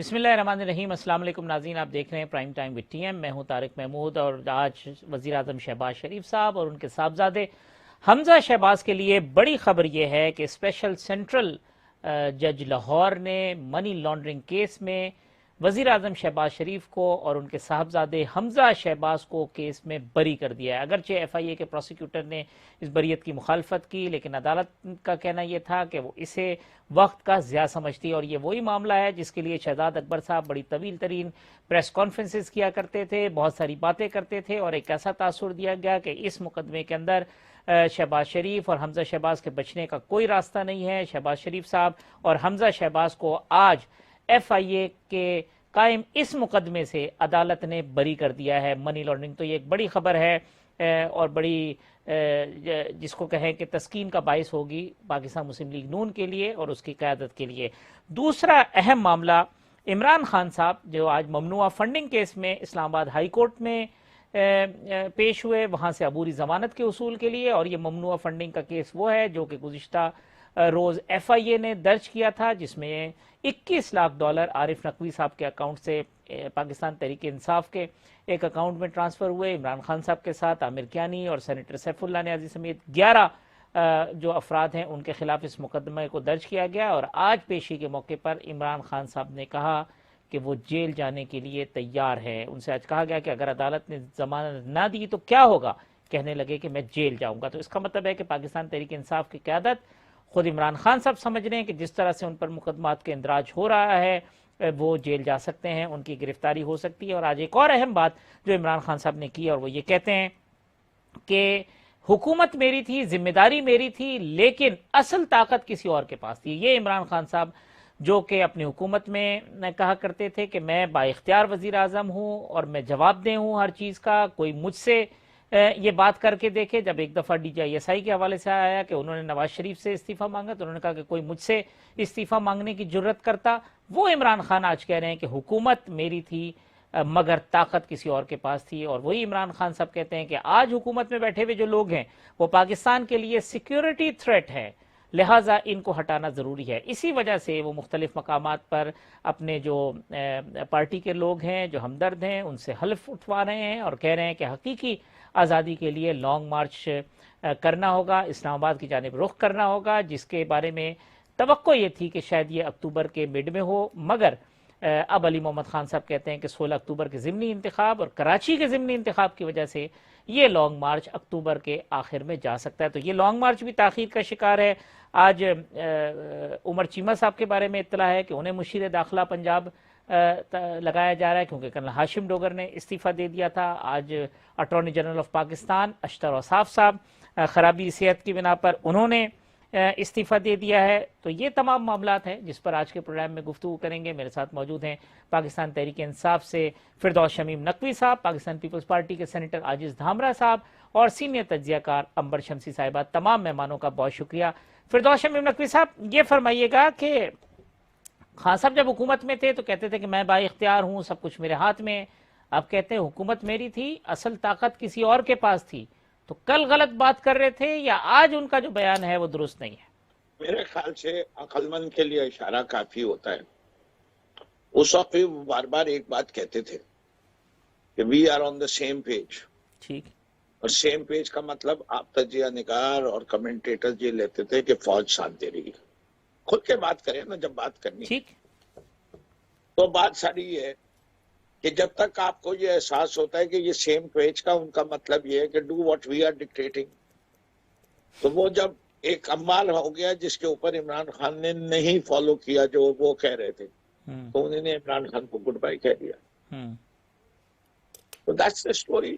بسم اللہ الرحمن الرحیم۔ السلام علیکم ناظرین، آپ دیکھ رہے ہیں prime time with T M. میں ہوں طارق محمود اور آج وزیر اعظم شہباز شریف صاحب اور ان کے صاحبزادے حمزہ شہباز کے لیے بڑی خبر یہ ہے کہ اسپیشل سینٹرل جج لاہور نے منی لانڈرنگ کیس میں وزیر اعظم شہباز شریف کو اور ان کے صاحبزادے حمزہ شہباز کو کیس میں بری کر دیا ہے۔ اگرچہ ایف آئی اے کے پروسیکیوٹر نے اس بریت کی مخالفت کی، لیکن عدالت کا کہنا یہ تھا کہ وہ اسے وقت کا ضیاع سمجھتی، اور یہ وہی معاملہ ہے جس کے لیے شہزاد اکبر صاحب بڑی طویل ترین پریس کانفرنسز کیا کرتے تھے، بہت ساری باتیں کرتے تھے، اور ایک ایسا تاثر دیا گیا کہ اس مقدمے کے اندر شہباز شریف اور حمزہ شہباز کے بچنے کا کوئی راستہ نہیں ہے۔ شہباز شریف صاحب اور حمزہ شہباز کو آج ایف آئی اے کے قائم اس مقدمے سے عدالت نے بری کر دیا ہے، منی لانڈرنگ۔ تو یہ ایک بڑی خبر ہے اور بڑی جس کو کہیں کہ تسکین کا باعث ہوگی پاکستان مسلم لیگ نون کے لیے اور اس کی قیادت کے لیے۔ دوسرا اہم معاملہ، عمران خان صاحب جو آج ممنوعہ فنڈنگ کیس میں اسلام آباد ہائی کورٹ میں پیش ہوئے، وہاں سے عبوری ضمانت کے حصول کے لیے، اور یہ ممنوعہ فنڈنگ کا کیس وہ ہے جو کہ گزشتہ روز ایف آئی اے نے درج کیا تھا، جس میں $21 لاکھ عارف نقوی صاحب کے اکاؤنٹ سے پاکستان تحریک انصاف کے ایک اکاؤنٹ میں ٹرانسفر ہوئے۔ عمران خان صاحب کے ساتھ عامر کیانی اور سینیٹر سیف اللہ نیازی سمیت 11 جو افراد ہیں ان کے خلاف اس مقدمے کو درج کیا گیا، اور آج پیشی کے موقع پر عمران خان صاحب نے کہا کہ وہ جیل جانے کے لیے تیار ہے۔ ان سے آج کہا گیا کہ اگر عدالت نے ضمانت نہ دی تو کیا ہوگا، کہنے لگے کہ میں جیل جاؤں گا۔ تو اس کا مطلب ہے کہ پاکستان تحریک انصاف کی قیادت، خود عمران خان صاحب سمجھ رہے ہیں کہ جس طرح سے ان پر مقدمات کے اندراج ہو رہا ہے وہ جیل جا سکتے ہیں، ان کی گرفتاری ہو سکتی ہے۔ اور آج ایک اور اہم بات جو عمران خان صاحب نے کی، اور وہ یہ کہتے ہیں کہ حکومت میری تھی، ذمہ داری میری تھی، لیکن اصل طاقت کسی اور کے پاس تھی۔ یہ عمران خان صاحب جو کہ اپنی حکومت میں کہا کرتے تھے کہ میں با اختیار وزیر اعظم ہوں اور میں جواب دہ ہوں ہر چیز کا، کوئی مجھ سے یہ بات کر کے دیکھے۔ جب ایک دفعہ D G I S I کے حوالے سے آیا کہ انہوں نے نواز شریف سے استعفیٰ مانگا تو انہوں نے کہا کہ کوئی مجھ سے استعفیٰ مانگنے کی جرت کرتا۔ وہ عمران خان آج کہہ رہے ہیں کہ حکومت میری تھی مگر طاقت کسی اور کے پاس تھی، اور وہی عمران خان صاحب کہتے ہیں کہ آج حکومت میں بیٹھے ہوئے جو لوگ ہیں وہ پاکستان کے لیے سیکیورٹی تھریٹ ہے، لہٰذا ان کو ہٹانا ضروری ہے۔ اسی وجہ سے وہ مختلف مقامات پر اپنے جو پارٹی کے لوگ ہیں جو ہمدرد ہیں ان سے حلف اٹھوا رہے ہیں اور کہہ رہے ہیں کہ حقیقی آزادی کے لیے لانگ مارچ کرنا ہوگا، اسلام آباد کی جانب رخ کرنا ہوگا، جس کے بارے میں توقع یہ تھی کہ شاید یہ اکتوبر کے مڈ میں ہو، مگر اب علی محمد خان صاحب کہتے ہیں کہ 16 اکتوبر کے ضمنی انتخاب اور کراچی کے ضمنی انتخاب کی وجہ سے یہ لانگ مارچ اکتوبر کے آخر میں جا سکتا ہے۔ تو یہ لانگ مارچ بھی تاخیر کا شکار ہے۔ آج عمر چیمہ صاحب کے بارے میں اطلاع ہے کہ انہیں مشیر داخلہ پنجاب لگایا جا رہا ہے کیونکہ کرنل ہاشم ڈوگر نے استعفیٰ دے دیا تھا۔ آج اٹارنی جنرل آف پاکستان اشتر اوصاف صاحب خرابی صحت کی بنا پر انہوں نے استعفیٰ دے دیا ہے۔ تو یہ تمام معاملات ہیں جس پر آج کے پروگرام میں گفتگو کریں گے۔ میرے ساتھ موجود ہیں پاکستان تحریک انصاف سے فردوس شمیم نقوی صاحب، پاکستان پیپلز پارٹی کے سینیٹر عاجز دھامرا صاحب اور سینئر تجزیہ کار عنبر شمسی صاحبہ۔ تمام مہمانوں کا بہت شکریہ۔ فردوس شمیم نقوی صاحب یہ فرمائیے گا کہ خان صاحب جب حکومت میں تھے تو کہتے تھے کہ میں با اختیار ہوں، سب کچھ میرے ہاتھ میں، اب کہتے ہیں حکومت میری تھی، اصل طاقت کسی اور کے پاس تھی، تو کل غلط بات کر رہے تھے یا آج ان کا جو بیان ہے وہ درست نہیں ہے؟ میرے خیال سے عقل مند کے لیے اشارہ کافی ہوتا ہے۔ اس وقت بھی وہ بار بار ایک بات کہتے تھے کہ we are on the same page, ٹھیک، اور سیم پیج کا مطلب آپ تجزیہ نگار اور کمنٹیٹر یہ لیتے تھے کہ فوج ساتھ دے رہی ہے۔ کھل کے بات کریں نا جب بات کرنی ہے۔ ٹھیک، تو بات ساری یہ ہے کہ جب تک آپ کو یہ احساس ہوتا ہے کہ یہ سیم پیج کا ان کا مطلب یہ ہے کہ do what we are dictating, تو وہ جب ایک عمال ہو گیا جس کے اوپر عمران خان نے نہیں فالو کیا جو وہ کہہ رہے تھے، تو انہوں نے عمران خان کو گڈ بائی کہہ دیا۔ تو دیٹس دا اسٹوری۔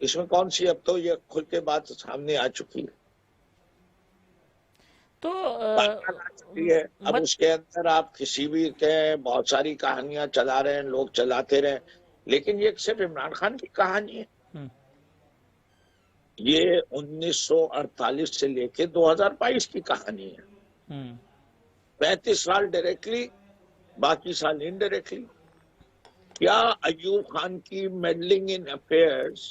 اس میں کون سی، اب تو یہ کھل کے بات سامنے آ چکی ہے، تو اب اس کے اندر آپ کسی بھی کہیں بہت ساری کہانیاں چلا رہے ہیں، لوگ چلاتے رہے، لیکن یہ صرف عمران خان کی کہانی ہے۔ یہ 1948 سے لے کے 2022 کی کہانی ہے۔ 35 سال ڈائریکٹلی، باقی سال انڈائریکٹلی۔ کیا ایوب خان کی میڈلنگ ان افیئرز،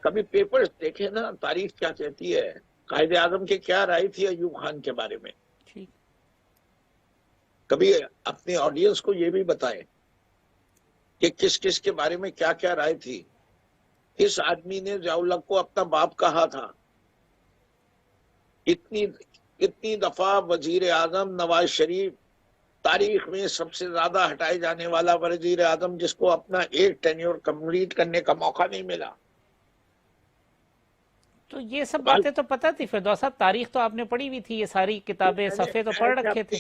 کبھی پیپرز دیکھیں نا، تاریخ کیا کہتی ہے، قائد اعظم کی کیا رائے تھی ایوب خان کے بارے میں۔ کبھی اپنی آڈینس کو یہ بھی بتائیں کہ کس کس کے بارے میں کیا کیا رائے تھی. کس آدمی نے ضیاء الحق کو اپنا باپ کہا تھا. اتنی دفعہ وزیر اعظم نواز شریف تاریخ میں سب سے زیادہ ہٹائے جانے والا وزیر اعظم جس کو اپنا ایک ٹینیور کمپلیٹ کرنے کا موقع نہیں ملا. تو یہ سب باتیں تو پتہ تھی فردوس صاحب، تاریخ تو آپ نے پڑھی ہوئی تھی، یہ ساری کتابیں صفحے تو پڑھ رکھے تھے.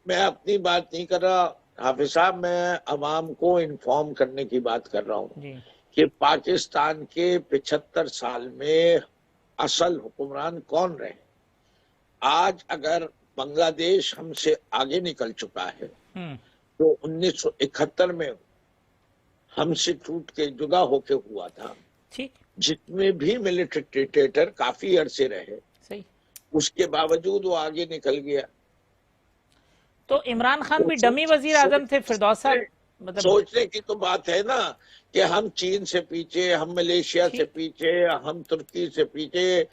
میں اپنی بات نہیں کر رہا حافظ صاحب، میں عوام کو انفارم کرنے کی بات کر رہا ہوں جی کہ پاکستان کے 75 سال میں اصل حکمران کون رہے. آج اگر بنگلہ دیش ہم سے آگے نکل چکا ہے جو 1971 میں ہم سے ٹوٹ کے جدا ہو کے ہوا تھا، ٹھیک جس میں بھی ملٹری ڈکٹیٹر کافی عرصے رہے، صحیح. اس کے باوجود وہ آگے نکل گیا. تو عمران خان بھی ڈمی وزیر اعظم تھے فردوس صاحب، مطلب سوچنے کی تو بات ہے نا کہ ہم چین سے پیچھے، ہم ملیشیا سے پیچھے، ہم ترکی سے پیچھے،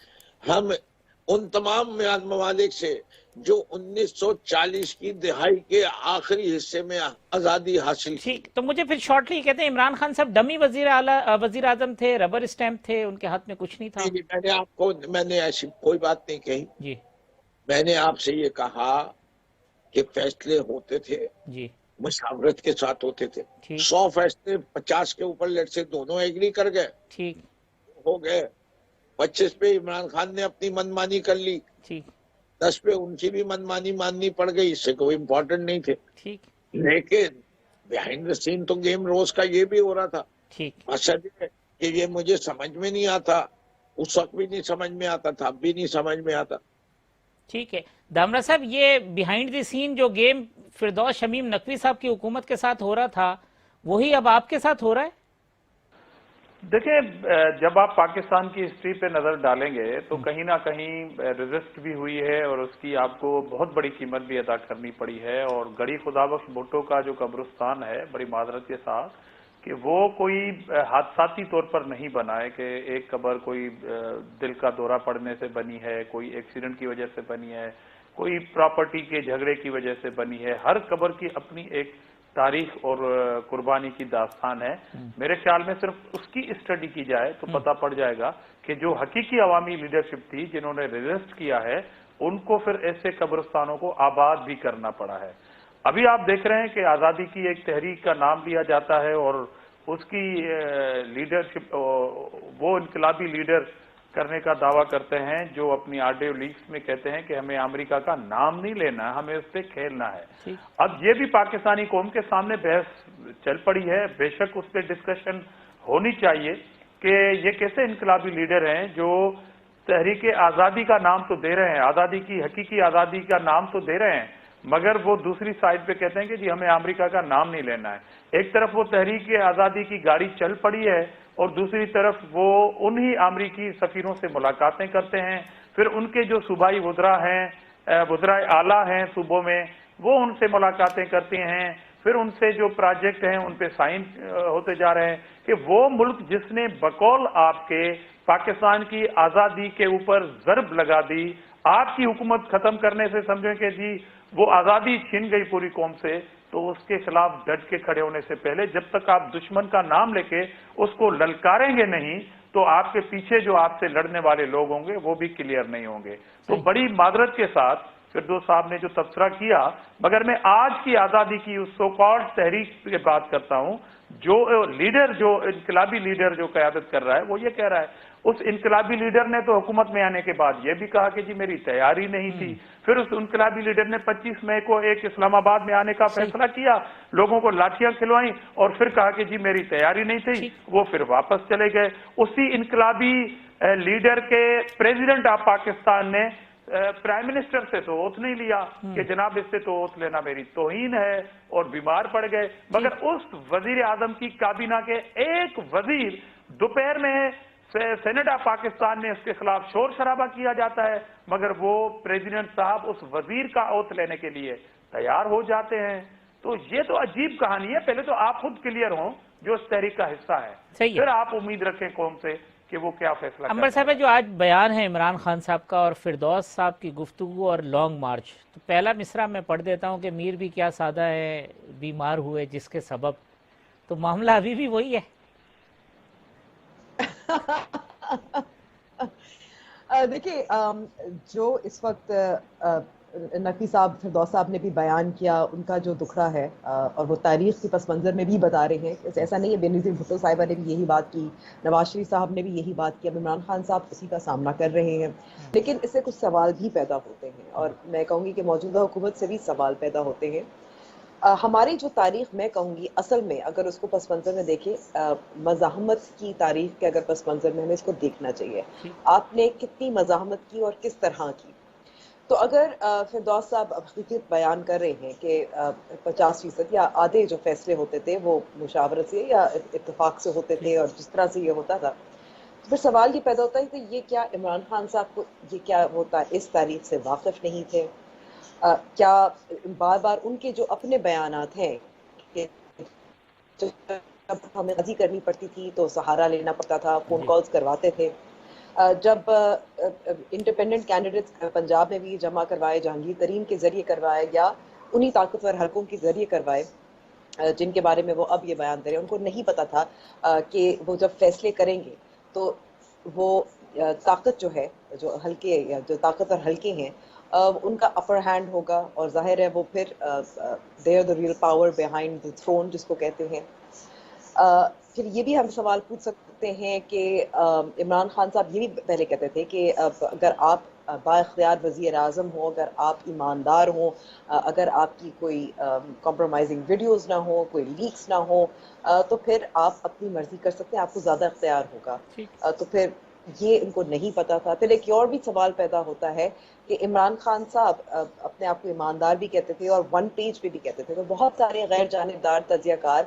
ہم ان تمام ممالک سے جو 1940 کی دہائی کے آخری حصے میں آزادی حاصل کی. ٹھیک. تو مجھے پھر شارٹلی کہتے ہیں عمران خان صاحب ڈمی وزیر اعظم تھے، ربر اسٹیمپ تھے، ان کے ہاتھ میں کچھ نہیں تھا. میں نے ایسی کوئی بات نہیں کہی. جی میں نے آپ سے یہ کہا کہ فیصلے ہوتے تھے، جی مشاورت کے ساتھ ہوتے تھے. ٹھیک 100 فیصلے 50 کے اوپر لڑ سے دونوں ایگری کر گئے، ٹھیک ہو گئے. 25 پہ عمران خان نے اپنی منمانی کر لی، ٹھیک 10 پہ ان کی بھی منمانی ماننی پڑ گئی، اس سے کوئی امپورٹنٹ نہیں تھے. ٹھیک لیکن بیہائنڈ دا سین تو گیم روز کا یہ بھی ہو رہا تھا. ٹھیک. مقصد یہ ہے کہ یہ مجھے سمجھ میں نہیں آتا، اس وقت بھی نہیں سمجھ میں آتا تھا، اب بھی نہیں سمجھ میں آتا. ٹھیک ہے دامرا صاحب، یہ بیہائنڈ دی سین جو گیم فردوس شمیم نقوی صاحب کی حکومت کے ساتھ ہو رہا تھا وہی اب آپ کے ساتھ ہو رہا ہے؟ دیکھیں، جب آپ پاکستان کی ہسٹری پہ نظر ڈالیں گے تو کہیں نہ کہیں ریزسٹ بھی ہوئی ہے اور اس کی آپ کو بہت بڑی قیمت بھی ادا کرنی پڑی ہے. اور گڑھی خدابخش بھٹو کا جو قبرستان ہے، بڑی معذرت کے ساتھ کہ وہ کوئی حادثاتی طور پر نہیں بنا ہے کہ ایک قبر کوئی دل کا دورہ پڑنے سے بنی ہے، کوئی ایکسیڈنٹ کی وجہ سے بنی ہے، کوئی پراپرٹی کے جھگڑے کی وجہ سے بنی ہے. ہر قبر کی اپنی ایک تاریخ اور قربانی کی داستان ہے. میرے خیال میں صرف اس کی اسٹڈی کی جائے تو پتہ پڑ جائے گا کہ جو حقیقی عوامی لیڈرشپ تھی جنہوں نے ریزسٹ کیا ہے، ان کو پھر ایسے قبرستانوں کو آباد بھی کرنا پڑا ہے. ابھی آپ دیکھ رہے ہیں کہ آزادی کی ایک تحریک کا نام لیا جاتا ہے اور اس کی لیڈرشپ وہ انقلابی لیڈر کرنے کا دعویٰ کرتے ہیں جو اپنی آڈیو لیکس میں کہتے ہیں کہ ہمیں امریکہ کا نام نہیں لینا، ہمیں اس پہ کھیلنا ہے. اب یہ بھی پاکستانی قوم کے سامنے بحث چل پڑی ہے، بے شک اس پہ ڈسکشن ہونی چاہیے کہ یہ کیسے انقلابی لیڈر ہیں جو تحریک آزادی کا نام تو دے رہے ہیں، آزادی کی حقیقی آزادی کا نام تو دے رہے ہیں، مگر وہ دوسری سائڈ پہ کہتے ہیں کہ جی ہمیں امریکہ کا نام نہیں لینا ہے. ایک طرف وہ تحریک آزادی کی گاڑی چل پڑی ہے اور دوسری طرف وہ انہی امریکی سفیروں سے ملاقاتیں کرتے ہیں. پھر ان کے جو صوبائی وزراء ہیں، وزرائے اعلیٰ ہیں صوبوں میں، وہ ان سے ملاقاتیں کرتے ہیں. پھر ان سے جو پروجیکٹ ہیں ان پہ سائن ہوتے جا رہے ہیں کہ وہ ملک جس نے بقول آپ کے پاکستان کی آزادی کے اوپر ضرب لگا دی، آپ کی حکومت ختم کرنے سے سمجھیں کہ جی وہ آزادی چھین گئی پوری قوم سے، تو اس کے خلاف ڈٹ کے کھڑے ہونے سے پہلے جب تک آپ دشمن کا نام لے کے اس کو للکاریں گے نہیں تو آپ کے پیچھے جو آپ سے لڑنے والے لوگ ہوں گے وہ بھی کلیئر نہیں ہوں گے. تو بڑی معذرت کے ساتھ فردوس صاحب نے جو تبصرہ کیا، مگر میں آج کی آزادی کی اس سو کالڈ تحریک کی بات کرتا ہوں جو لیڈر، جو انقلابی لیڈر جو قیادت کر رہا ہے، وہ یہ کہہ رہا ہے. اس انقلابی لیڈر نے تو حکومت میں آنے کے بعد یہ بھی کہا کہ جی میری تیاری نہیں تھی. پھر اس انقلابی لیڈر نے 25 مئی کو ایک اسلام آباد میں آنے کا فیصلہ کیا، لوگوں کو لاٹھیاں کھلوائیں اور پھر کہا کہ جی میری تیاری نہیں تھی. وہ پھر واپس چلے گئے. اسی انقلابی لیڈر کے پریزیڈنٹ آف پاکستان نے پرائم منسٹر سے تو اوتھ نہیں لیا کہ جناب اس سے تو اوتھ لینا میری توہین ہے، اور بیمار پڑ گئے. مگر اس وزیر اعظم کی کابینہ کے ایک وزیر دوپہر میں سینٹ آف پاکستان میں اس کے خلاف شور شرابہ کیا جاتا ہے، مگر وہ پریزیڈنٹ صاحب اس وزیر کا اوتھ لینے کے لیے تیار ہو جاتے ہیں. تو یہ تو عجیب کہانی ہے. پہلے تو آپ خود کلیئر ہوں جو اس تحریک کا حصہ ہے، پھر آپ امید رکھیں قوم سے کہ وہ کیا فیصلہ انور کرنے صاحب والے جو آج بیان ہے عمران خان صاحب کا اور فردوس صاحب کی گفتگو اور لانگ مارچ، تو پہلا مصرع میں پڑھ دیتا ہوں کہ میر بھی کیا سادہ ہے بیمار ہوئے جس کے سبب، تو معاملہ ابھی بھی وہی ہے۔ دیکھیے جو اس وقت نقوی صاحب فردوس صاحب نے بھی بیان کیا، ان کا جو دکھڑا ہے اور وہ تاریخ کے پس منظر میں بھی بتا رہے ہیں، ایسا نہیں ہے بے نظیر بھٹو صاحبہ نے بھی یہی بات کی، نواز شریف صاحب نے بھی یہی بات کی، اب عمران خان صاحب اسی کا سامنا کر رہے ہیں، لیکن اس سے کچھ سوال بھی پیدا ہوتے ہیں، اور میں کہوں گی کہ موجودہ حکومت سے بھی سوال پیدا ہوتے ہیں۔ ہماری جو تاریخ میں کہوں گی اصل میں اگر اس کو پس منظر میں دیکھیں، مزاحمت کی تاریخ کے اگر پس منظر میں ہمیں اس کو دیکھنا چاہیے، آپ نے کتنی مزاحمت کی اور کس طرح کی۔ تو اگر فردوس صاحب حقیقت بیان کر رہے ہیں کہ 50% یا آدھے جو فیصلے ہوتے تھے وہ مشاورت سے یا اتفاق سے ہوتے تھے اور جس طرح سے یہ ہوتا تھا، تو پھر سوال یہ پیدا ہوتا ہے کہ یہ کیا عمران خان صاحب کو یہ کیا ہوتا اس تاریخ سے واقف نہیں تھے؟ کیا بار بار ان کے جو اپنے بیانات ہیں کہ جب ہمیں قضی کرنی پڑتی تھی تو سہارا لینا پڑتا تھا، فون کالز کرواتے تھے، جب انڈیپینڈنٹ کینڈیڈیٹس پنجاب میں بھی جمع کروائے، جہانگیر ترین کے ذریعے کروائے یا انہی طاقتور حلقوں کے ذریعے کروائے جن کے بارے میں وہ اب یہ بیان دے رہے ہیں، ان کو نہیں پتا تھا کہ وہ جب فیصلے کریں گے تو وہ طاقت جو ہے، جو حلقے یا جو طاقتور حلقے ہیں ان کا اپر ہینڈ ہوگا، اور ظاہر ہے وہ پھر they are the real power behind the throne جس کو کہتے ہیں۔ پھر یہ بھی ہم سوال پوچھ سکتے ہیں کہ عمران خان صاحب یہ بھی پہلے کہتے تھے کہ اگر آپ با اختیار وزیر اعظم ہوں، اگر آپ ایماندار ہوں، اگر آپ کی کوئی کمپرومائزنگ ویڈیوز نہ ہوں، کوئی لیکس نہ ہوں، تو پھر آپ اپنی مرضی کر سکتے ہیں، آپ کو زیادہ اختیار ہوگا۔ تو پھر یہ ان کو نہیں پتا تھا۔ پھر ایک اور بھی سوال پیدا ہوتا ہے کہ عمران خان صاحب اپنے آپ کو ایماندار بھی کہتے تھے اور ون پیج پہ بھی کہتے تھے، تو بہت سارے غیر جانبدار تجزیہ کار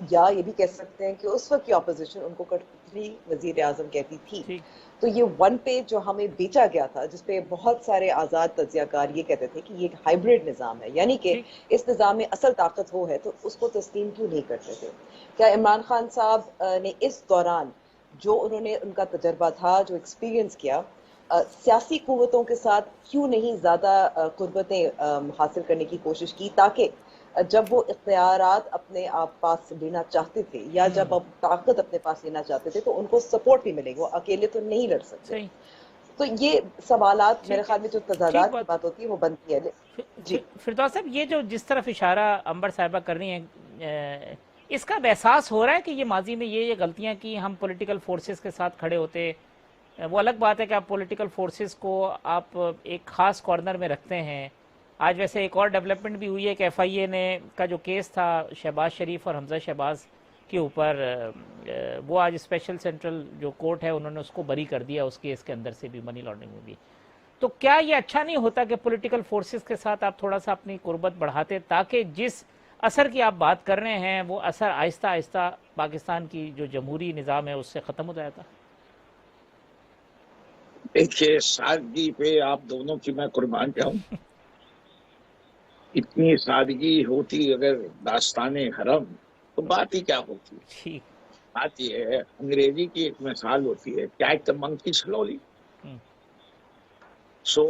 یا یہ بھی کہہ سکتے ہیں کہ اس وقت کی اپوزیشن ان کو کٹھلی وزیر اعظم کہتی تھی۔ تو یہ ون پیج جو ہمیں بیچا گیا تھا، جس پہ بہت سارے آزاد تجزیہ کار یہ کہتے تھے کہ یہ ایک ہائیبرڈ نظام ہے، یعنی کہ اس نظام میں اصل طاقت وہ ہے، تو اس کو تسلیم کیوں نہیں کرتے تھے؟ کیا عمران خان صاحب نے اس دوران جو انہوں نے ان کا تجربہ تھا، جو ایکسپیرینس کیا، سیاسی قوتوں کے ساتھ کیوں نہیں زیادہ قربتیں حاصل کرنے کی کوشش کی، تاکہ جب وہ اختیارات اپنے آپ پاس لینا چاہتے تھے یا جب اب طاقت اپنے پاس لینا چاہتے تھے تو ان کو سپورٹ بھی ملے گا، وہ اکیلے تو نہیں لڑ سکتے۔ تو یہ سوالات میرے خیال میں جو تضادات کی بات ہوتی ہے وہ بنتی ہے۔ جی فردوس صاحب، یہ جو جس طرف اشارہ انور صاحبہ کر رہی ہیں، اس کا احساس ہو رہا ہے کہ یہ ماضی میں یہ غلطیاں کی، ہم پولیٹیکل فورسز کے ساتھ کھڑے ہوتے، وہ الگ بات ہے کہ آپ پولیٹیکل فورسز کو آپ ایک خاص کارنر میں رکھتے ہیں۔ آج ویسے ایک اور ڈیولپمنٹ بھی ہوئی ہے کہ ایف آئی اے نے کا جو کیس تھا شہباز شریف اور حمزہ شہباز کے اوپر، وہ آج اسپیشل سینٹرل جو کورٹ ہے انہوں نے اس کو بری کر دیا اس کیس کے اندر سے بھی، منی لانڈرنگ میں بھی۔ تو کیا یہ اچھا نہیں ہوتا کہ پولیٹیکل فورسز کے ساتھ آپ تھوڑا سا اپنی قربت بڑھاتے، تاکہ جس اثر کی آپ بات کر رہے ہیں وہ اثر آہستہ آہستہ پاکستان کی جو جمہوری نظام ہے اس سے ختم ہو جاتا؟ دیکھیے، سادگی پہ آپ دونوں کی میں قربان جاؤں۔ اتنی سادگی ہوتی اگر داستان حرم تو بات ہی کیا ہوتی؟ بات یہ ہے، انگریزی کی ایک مثال ہوتی ہے، کیچ دی منکی سلولی۔ سو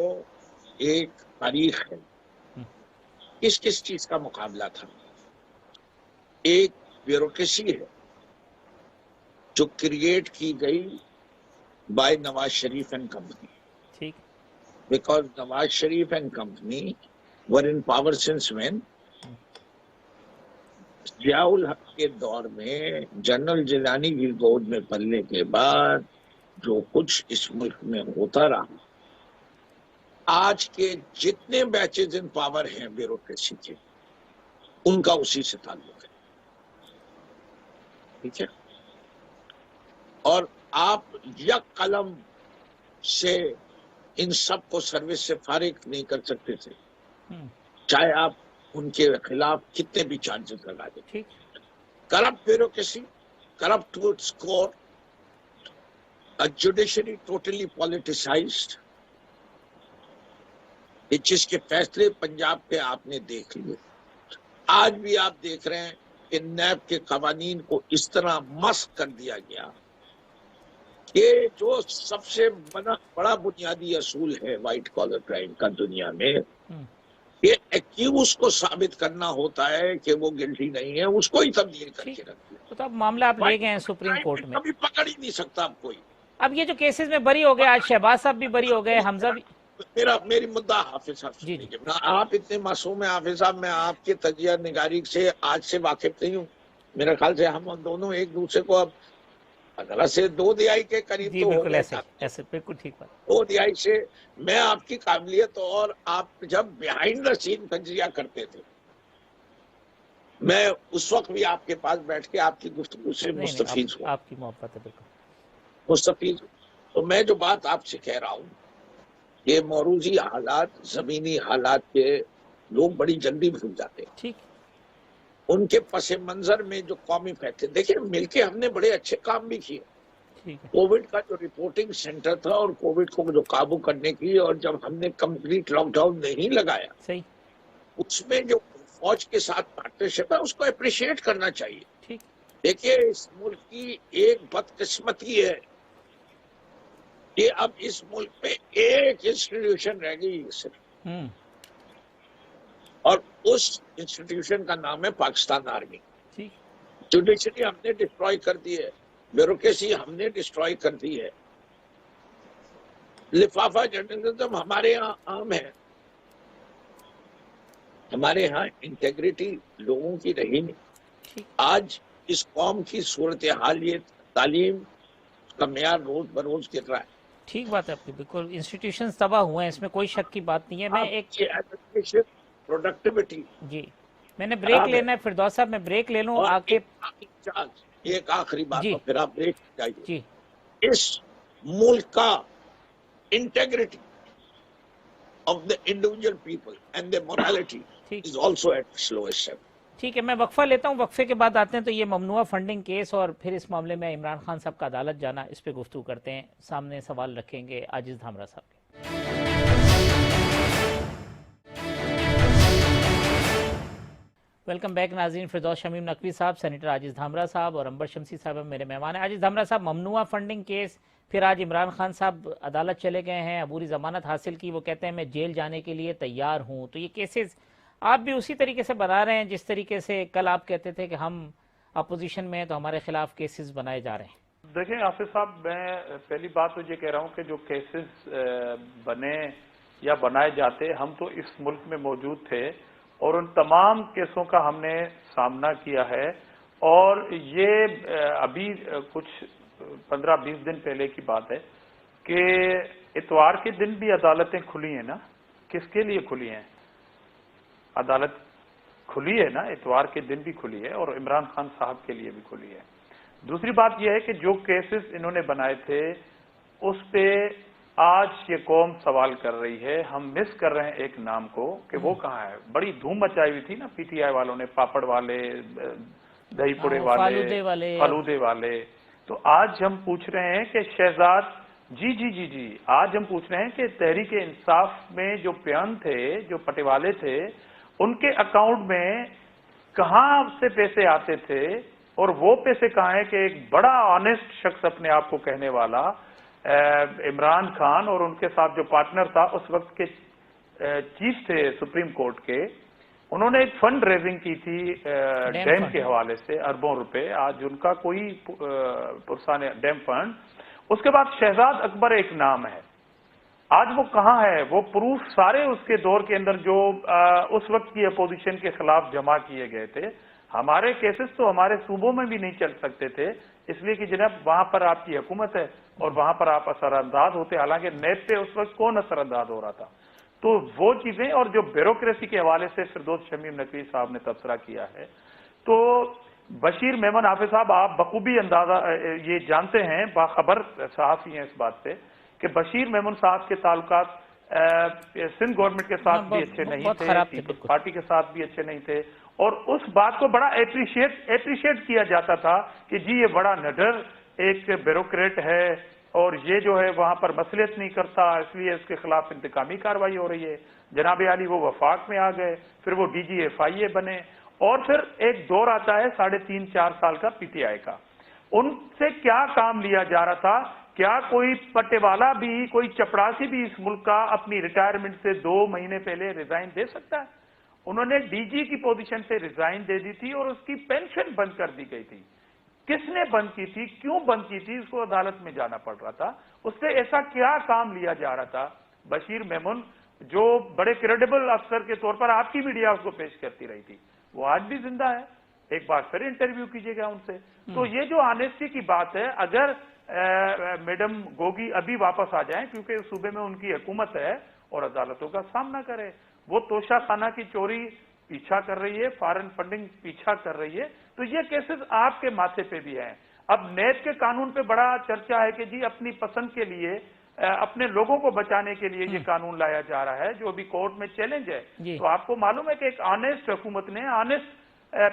ایک تاریخ ہے، کس کس چیز کا مقابلہ تھا؟ ایک بیوروکریسی ہے جو کریٹ کی گئی by Nawaz Sharif and company, because Nawaz Sharif and company were in power since when؟ Zia الحق کے دور میں جنرل جیلانی کی گود میں پلنے کے بعد جو کچھ اس ملک میں ہوتا رہا، آج کے جتنے بیچز ان پاور ہیں بیوروکریسی کے، ان کا اسی سے تعلق ہے، ٹھیک ہے؟ اور آپ یک قلم سے ان سب کو سروس سے فارغ نہیں کر سکتے تھے، چاہے آپ ان کے خلاف کتنے بھی چارجز لگا دیں۔ Corrupt bureaucracy, corrupt to its core, judiciary totally politicised, جس کے فیصلے پنجاب پہ آپ نے دیکھ لیے۔ آج بھی آپ دیکھ رہے ہیں کہ نیب کے قوانین کو اس طرح مسخ کر دیا گیا یہ جو سب سے بڑا بنیادی اصول ہے وائٹ کالر کرائم کا دنیا میں، یہ ایکیوز کو ثابت کرنا ہوتا ہے کہ وہ گلٹی نہیں ہے، اس کو ہی تبدیل کر کے رکھ دیا۔ تو اب معاملہ آپ لے گئے ہیں سپریم کورٹ میں، کبھی پکڑ ہی نہیں سکتا اب کوئی۔ اب یہ جو کیسز میں بری ہو گئے، آج شہباز صاحب بھی بری ہو گئے، حمزہ بھی۔ میری مدعا حافظ صاحب سے جی جی آپ اتنے معصوم ہیں حافظ صاحب، میں آپ کی تجزیہ نگاری سے آج سے واقف نہیں ہوں، میرے خیال سے ہم دونوں ایک دوسرے کو اب 15 سے 2 دہائی کے قریب جی تو ہو بالکل گئے ایسے ایسے بالکل ٹھیک بات۔ 2 دہائی سے میں آپ کی قابلیت اور آپ جب بیہائنڈ دا سین تجزیہ کرتے تھے، میں اس وقت بھی آپ کے پاس بیٹھ کے آپ کی گفتگو سے نہیں مستفیض ہوں آپ کی محبت ہے بالکل۔ مستفیض ہوں۔ تو میں جو بات آپ سے کہہ رہا ہوں، یہ موروثی حالات، زمینی حالات کے لوگ بڑی جلدی بھول جاتے ہیں، ٹھیک ان کے پس منظر میں جو قومی فیصلے، دیکھیں مل کے ہم نے بڑے اچھے کام بھی کیے۔ ٹھیک ہے کووڈ کا جو رپورٹنگ سینٹر تھا اور کووڈ کو جو قابو کرنے کی، اور جب ہم نے کمپلیٹ لاک ڈاؤن نہیں لگایا، صحیح اس میں جو فوج کے ساتھ پارٹنرشپ ہے اس کو اپریشیٹ کرنا چاہیے۔ ٹھیک دیکھیے اس ملک کی ایک بدقسمتی ہے کہ اب اس ملک میں ایک انسٹیٹیوشن رہ گئی صرف، اور اس انسٹیٹیوشن کا نام ہے پاکستان آرمی۔ ٹھیک جوڈیشری ہم نے ڈسٹروائے کر دی ہے، بیوروکریسی ہم نے ڈسٹروائے کر دی ہے، لفافہ جرنلزم ہمارے یہاں عام ہے، ہمارے ہاں انٹیگریٹی لوگوں کی رہی نہیں۔ ٹھیک آج اس قوم کی صورتحال، یہ تعلیم کا معیار روز بروز گر رہا ہے۔ ٹھیک بات ہے آپ کی بالکل، انسٹیٹیوشنز تباہ ہوئے ہیں، اس میں کوئی شک کی بات نہیں ہے۔ میں ایک پروڈکٹیوٹی جی میں نے بریک لینا ہے فردوس صاحب، میں بریک لے لوں اور آ کے۔ ایک آخری بات، جی اور پھر آپ بریک چاہیے۔ جی اس ملک کا integrity of the individual people and the morality ٹھیک is also at its lowest level۔ ٹھیک ہے، میں وقفہ لیتا ہوں، وقفے کے بعد آتے ہیں تو یہ ممنوعہ فنڈنگ کیس اور پھر اس معاملے میں عمران خان صاحب کا عدالت جانا، اس پہ گفتگو کرتے ہیں۔ سامنے سوال رکھیں گے عاجز دھامرا صاحب کے۔ ویلکم بیک ناظرین، فردوس شمیم نقوی صاحب، سینیٹر عاجز دھامرا صاحب اور انبر شمسی صاحب میرے مہمان ہیں۔ عاجز دھامرا صاحب، ممنوعہ فنڈنگ کیس، پھر آج عمران خان صاحب عدالت چلے گئے ہیں، عبوری ضمانت حاصل کی، وہ کہتے ہیں میں جیل جانے کے لیے تیار ہوں۔ تو یہ کیسز آپ بھی اسی طریقے سے بنا رہے ہیں جس طریقے سے کل آپ کہتے تھے کہ ہم اپوزیشن میں ہیں تو ہمارے خلاف کیسز بنائے جا رہے ہیں؟ دیکھیں حافظ صاحب، میں پہلی بات تو یہ کہہ رہا ہوں کہ جو کیسز بنے یا بنائے جاتے، ہم تو اس ملک میں موجود تھے اور ان تمام کیسوں کا ہم نے سامنا کیا ہے، اور یہ ابھی کچھ 15-20 دن پہلے کی بات ہے کہ اتوار کے دن بھی عدالتیں کھلی ہیں نا۔ کس کے لیے کھلی ہیں؟ عدالت کھلی ہے نا، اتوار کے دن بھی کھلی ہے اور عمران خان صاحب کے لیے بھی کھلی ہے۔ دوسری بات یہ ہے کہ جو کیسز انہوں نے بنائے تھے اس پہ آج یہ قوم سوال کر رہی ہے۔ ہم مس کر رہے ہیں ایک نام کو کہ وہ کہاں ہے۔ بڑی دھوم مچائی ہوئی تھی نا پی ٹی آئی والوں نے، پاپڑ والے، دہی پوڑے والے، فالودے والے۔ تو آج ہم پوچھ رہے ہیں کہ شہزاد جی آج ہم پوچھ رہے ہیں کہ تحریک انصاف میں جو پیون تھے، جو پٹوالے تھے، ان کے اکاؤنٹ میں کہاں سے پیسے آتے تھے، اور وہ پیسے کہاں ہیں کہ ایک بڑا آنےسٹ شخص اپنے آپ کو کہنے والا عمران خان اور ان کے ساتھ جو پارٹنر تھا اس وقت کے چیف تھے سپریم کورٹ کے، انہوں نے ایک فنڈ ریزنگ کی تھی ڈیم کے حوالے سے اربوں روپے۔ آج ان کا کوئی پرسان ڈیم فنڈ۔ اس کے بعد شہزاد اکبر ایک نام ہے، آج وہ کہاں ہے؟ وہ پروف سارے اس کے دور کے اندر جو اس وقت کی اپوزیشن کے خلاف جمع کیے گئے تھے۔ ہمارے کیسز تو ہمارے صوبوں میں بھی نہیں چل سکتے تھے، اس لیے کہ جناب وہاں پر آپ کی حکومت ہے اور وہاں پر آپ اثر انداز ہوتے، حالانکہ نیب پہ اس وقت کون اثر انداز ہو رہا تھا؟ تو وہ چیزیں، اور جو بیوروکریسی کے حوالے سے فردوس شمیم نقوی صاحب نے تبصرہ کیا ہے، تو بشیر میمن حافظ صاحب آپ بخوبی اندازہ یہ جانتے ہیں، باخبر صحافی ہیں اس بات سے، کہ بشیر میمن صاحب کے تعلقات سندھ گورنمنٹ کے ساتھ بھی اچھے نہیں تھے، پیپلز پارٹی کے ساتھ بھی اچھے نہیں تھے، اور اس بات کو بڑا اپریشیٹ کیا جاتا تھا کہ جی یہ بڑا نڈر ایک بیوروکریٹ ہے اور یہ جو ہے وہاں پر مصلحت نہیں کرتا، اس لیے اس کے خلاف انتقامی کارروائی ہو رہی ہے۔ جناب عالی وہ وفاق میں آ گئے، پھر وہ ڈی جی ایف آئی اے بنے، اور پھر ایک دور آتا ہے 3.5-4 سال کا پی ٹی آئی کا۔ ان سے کیا کام لیا جا رہا تھا کیا کوئی پٹیوالا بھی، کوئی چپڑاسی بھی اس ملک کا اپنی ریٹائرمنٹ سے 2 مہینے پہلے ریزائن دے سکتا ہے؟ انہوں نے ڈی جی کی پوزیشن سے ریزائن دے دی تھی اور اس کی پینشن بند کر دی گئی تھی. کس نے بند کی تھی، کیوں بند کی تھی، اس کو عدالت میں جانا پڑ رہا تھا. اس سے ایسا کیا کام لیا جا رہا تھا؟ بشیر میمن جو بڑے کریڈیبل افسر کے طور پر آپ کی میڈیا اس کو پیش کرتی رہی تھی، وہ آج بھی زندہ ہے. ایک بار پھر انٹرویو کیجیے گا ان سے. تو یہ جو آنےسٹی کی بات ہے، اگر میڈم گوگی ابھی واپس آ جائیں، کیونکہ صوبے میں ان کی حکومت ہے اور عدالتوں کا سامنا کرے. وہ توشہ خانہ کی چوری پیچھا کر رہی ہے، فارن فنڈنگ پیچھا کر رہی ہے، تو یہ کیسز آپ کے ماتھے پہ بھی ہیں. اب نیب کے قانون پہ بڑا چرچا ہے کہ جی اپنی پسند کے لیے، اپنے لوگوں کو بچانے کے لیے یہ قانون لایا جا رہا ہے، جو ابھی کورٹ میں چیلنج ہے. تو آپ کو معلوم ہے کہ ایک آنےسٹ حکومت نے، آنےسٹ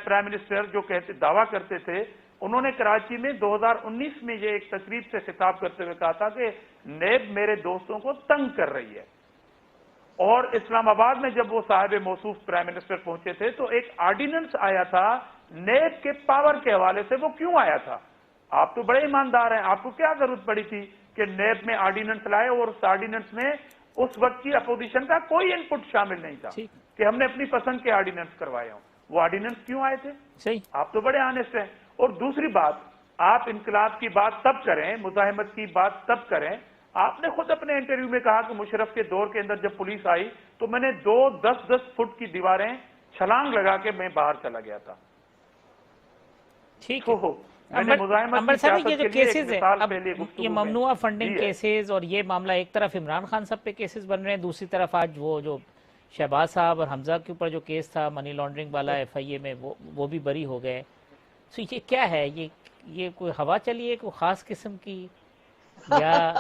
پرائم منسٹر جو دعویٰ کرتے تھے، انہوں نے کراچی میں 2019 میں یہ ایک تقریب سے خطاب کرتے ہوئے کہا تھا کہ نیب میرے دوستوں کو تنگ کر رہی ہے. اور اسلام آباد میں جب وہ صاحب موصوف پرائم منسٹر پہنچے تھے تو ایک آرڈیننس آیا تھا نیب کے پاور کے حوالے سے. وہ کیوں آیا تھا؟ آپ تو بڑے ایماندار ہیں، آپ کو کیا ضرورت پڑی تھی کہ نیب میں آرڈیننس لائے؟ اور اس آرڈیننس میں اس وقت کی اپوزیشن کا کوئی انپٹ شامل نہیں تھا کہ ہم نے اپنی پسند کے آرڈیننس کروائے ہوں. وہ آرڈیننس کیوں آئے تھے؟ صحیح. آپ تو بڑے آنےسٹ ہیں. اور دوسری بات، آپ انقلاب کی بات تب کریں، مزاحمت کی بات تب کریں. آپ نے خود اپنے انٹرویو میں کہا کہ مشرف کے دور کے اندر جب پولیس آئی تو میں نے 2 10-10 فٹ کی دیواریں چھلانگ لگا کے میں باہر چلا گیا تھا. ٹھیک ہے. انبر صاحب، یہ جو کیسز ہیں، اب یہ ممنوعہ فنڈنگ کیسز اور یہ معاملہ، ایک طرف عمران خان صاحب پہ کیسز بن رہے ہیں، دوسری طرف آج وہ جو شہباز صاحب اور حمزہ کے اوپر جو کیس تھا منی لانڈرنگ والا FIA میں، وہ بھی بری ہو گئے. تو یہ کیا ہے؟ یہ کوئی ہوا چلی ہے کوئی خاص قسم کی، یا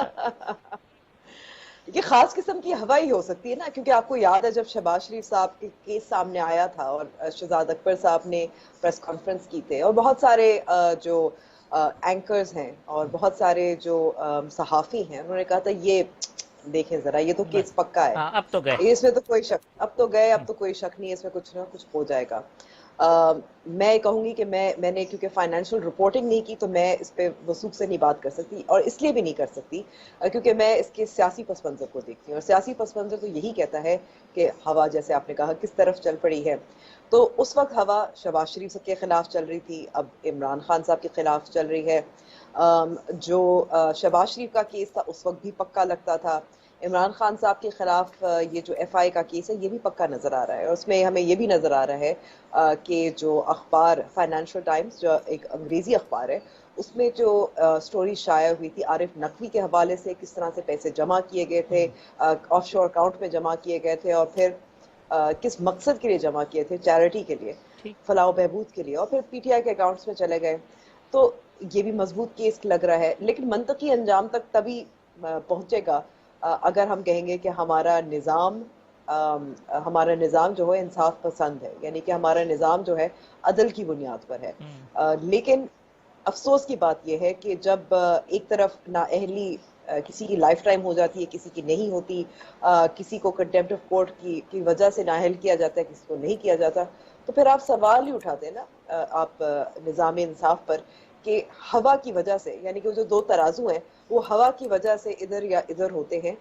یہ خاص قسم کی ہوا ہی ہو سکتی ہے نا؟ کیونکہ آپ کو یاد ہے جب شہباز شریف صاحب کے کیس سامنے آیا تھا اور شہزاد اکبر صاحب نے پریس کانفرنس کی تھے، اور بہت سارے جو اینکرز ہیں اور بہت سارے جو صحافی ہیں، انہوں نے کہا تھا یہ دیکھیں ذرا، یہ تو کیس پکا ہے، اب تو گئے، اس میں تو کوئی شک، اب تو گئے، اب تو کوئی شک نہیں ہے، اس میں کچھ نہ کچھ ہو جائے گا. میں کہوں گی کہ میں نے کیونکہ فائنینشیل رپورٹنگ نہیں کی تو میں اس پہ وثوق سے نہیں بات کر سکتی، اور اس لیے بھی نہیں کر سکتی کیونکہ میں اس کے سیاسی پس منظر کو دیکھتی ہوں، اور سیاسی پس منظر تو یہی کہتا ہے کہ ہوا، جیسے آپ نے کہا، کس طرف چل پڑی ہے. تو اس وقت ہوا شہباز شریف کے خلاف چل رہی تھی، اب عمران خان صاحب کے خلاف چل رہی ہے. جو شہباز شریف کا کیس تھا اس وقت بھی پکا لگتا تھا. عمران خان صاحب کے خلاف یہ جو FI کا کیس ہے یہ بھی پکا نظر آ رہا ہے، اور اس میں ہمیں یہ بھی نظر آ رہا ہے کہ جو اخبار فائنینشیل ٹائمز، جو ایک انگریزی اخبار ہے، اس میں جو سٹوری شائع ہوئی تھی عارف نقوی کے حوالے سے، کس طرح سے پیسے جمع کیے گئے تھے، آف شور اکاؤنٹ میں جمع کیے گئے تھے، اور پھر کس مقصد کے لیے جمع کیے تھے، چیریٹی کے لیے، فلاح و بہبود کے لیے، اور پھر PTI کے اکاؤنٹس میں چلے گئے. تو یہ بھی مضبوط کیس لگ رہا ہے، لیکن منطقی انجام تک تبھی پہنچے گا اگر ہم کہیں گے کہ ہمارا نظام جو ہے انصاف پسند ہے، یعنی کہ ہمارا نظام جو ہے عدل کی بنیاد پر ہے. لیکن افسوس کی بات یہ ہے کہ جب ایک طرف نااہلی کسی کی لائف ٹائم ہو جاتی ہے، کسی کی نہیں ہوتی، کسی کو کنٹیمپٹ آف کورٹ کی وجہ سے نااہل کیا جاتا ہے، کسی کو نہیں کیا جاتا، تو پھر آپ سوال ہی اٹھاتے ہیں نا آپ نظام انصاف پر کہ ہوا کی وجہ سے، یعنی کہ جو 2 ترازو ہیں وہ ہوا کی وجہ سے ادھر یا ادھر ہوتے ہیں،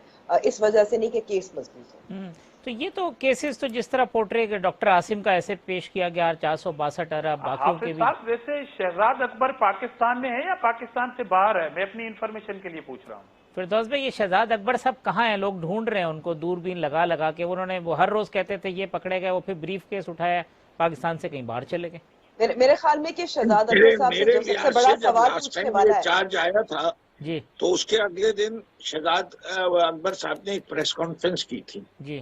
اس وجہ سے نہیں کہ کیس مضبوط ہے. تو یہ تو کیسز تو جس طرح پورٹرے کہ ڈاکٹر عاصم کا ایسے پیش کیا گیا 462 ارب، باقیوں کے بھی. صاحب ویسے شہزاد اکبر پاکستان میں ہے یا پاکستان سے باہر ہے؟ میں اپنی انفارمیشن کے لیے پوچھ رہا ہوں. فردوس بھائی، یہ شہزاد اکبر صاحب کہاں ہیں؟ لوگ ڈھونڈ رہے ہیں ان کو دوربین لگا لگا کے. انہوں نے وہ ہر روز کہتے تھے یہ پکڑے گئے، وہ پھر بریف کیس اٹھایا، پاکستان سے کہیں باہر چلے گئے. میرے خیال میں کہ شہزاد اکبر صاحب سے جو سب سے بڑا سوال پوچھنے والا ہے، چارج آیا تھا جی، تو اس کے اگلے دن شہزاد اکبر صاحب نے ایک پریس کانفرنس کی تھی. جی،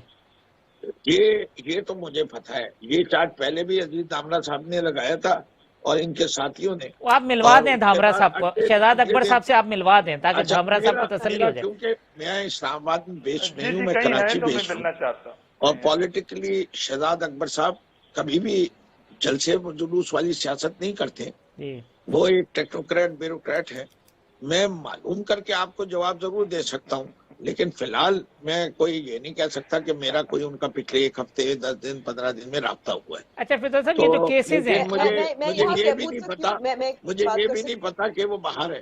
یہ تو مجھے پتا ہے. یہ چارج پہلے بھی عزیز دھامرا صاحب نے لگایا تھا اور ان کے ساتھیوں نے. آپ ملوا دیں دھامرا صاحب کو، شہزاد اکبر صاحب سے آپ ملوا دیں تاکہ دھامرا صاحب کو تسلی ہو جائے. کیونکہ میں اسلام آباد میں بیس نہیں ہوں، میں کراچی بیس ہوں، اور پولیٹیکلی شہزاد اکبر صاحب کبھی بھی جلسے جلوس والی سیاست نہیں کرتے. وہ ایک ٹیکنوکریٹ بیوروکریٹ ہے. میں معلوم کر کے آپ کو جواب ضرور دے سکتا ہوں، لیکن فی الحال میں کوئی یہ نہیں کہہ سکتا کہ میرا کوئی ان کا پچھلے 1 ہفتے 10 دن 15 دن میں رابطہ ہوا ہے. اچھا فردوس صاحب، یہ جو کیسز ہیں، مجھے یہ بھی نہیں پتا کہ وہ باہر ہے.